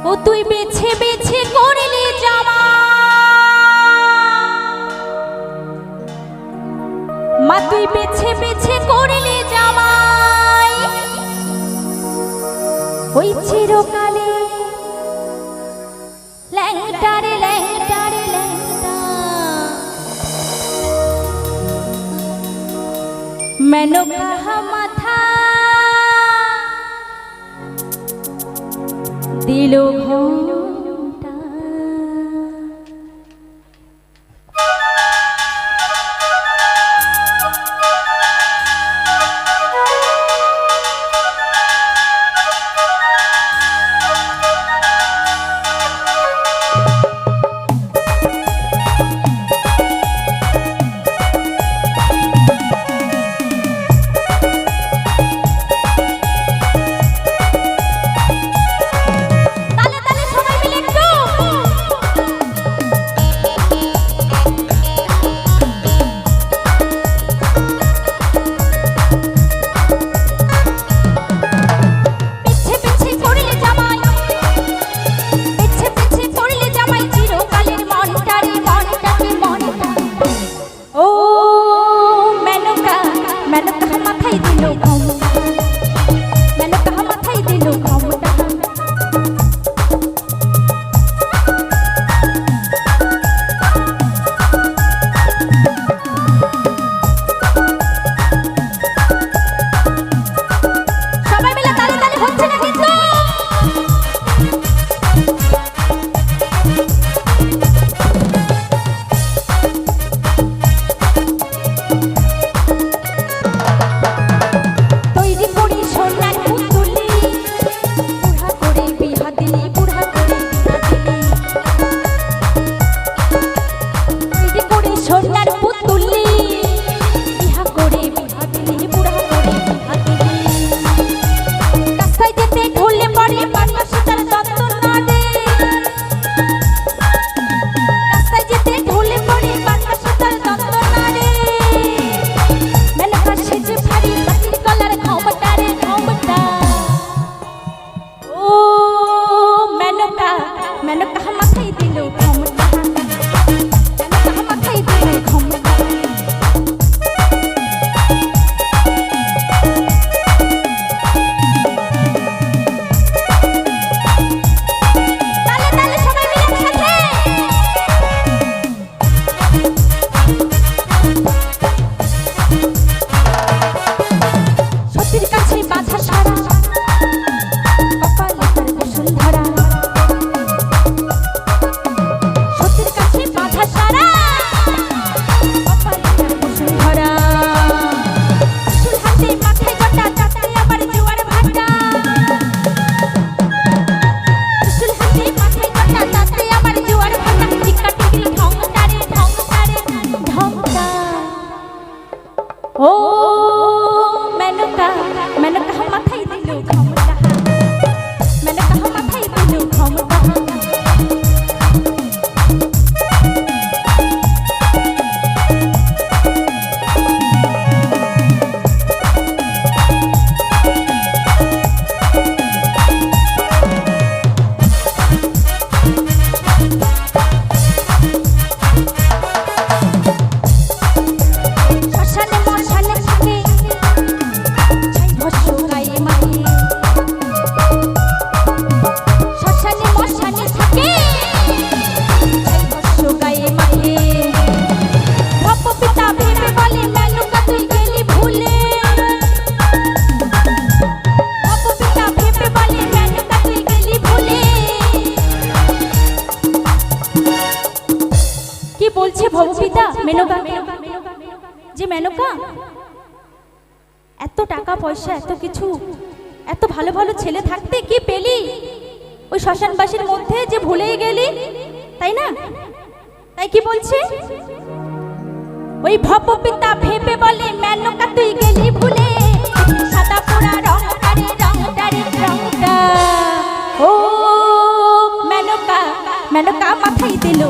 ও তুই বেছে বেছে করলি জামা, মা তুই বেছে বেছে করলি জামাই, ওই চিরকালে ল্যাংটারে ল্যাংটারে ল্যাংটা मैंने कहा माथा दिलो घोंटा। ভবপিতা মেনকা যে মেনকা এত টাকা পয়সা এত কিছু এত ভালো ভালো ছেলে থাকতে কি পেলি ওই শ্মশানবাসীর মধ্যে যে ভুলেই গেলি তাই না? তাই কি বলছে ওই ভবপিতা ভেবে বলে মেনকা তুই গেলি ভুলে সাদা পোড়া রংটারে রংটারে রংটা ও মেনকা মেনকা মাথায় দিল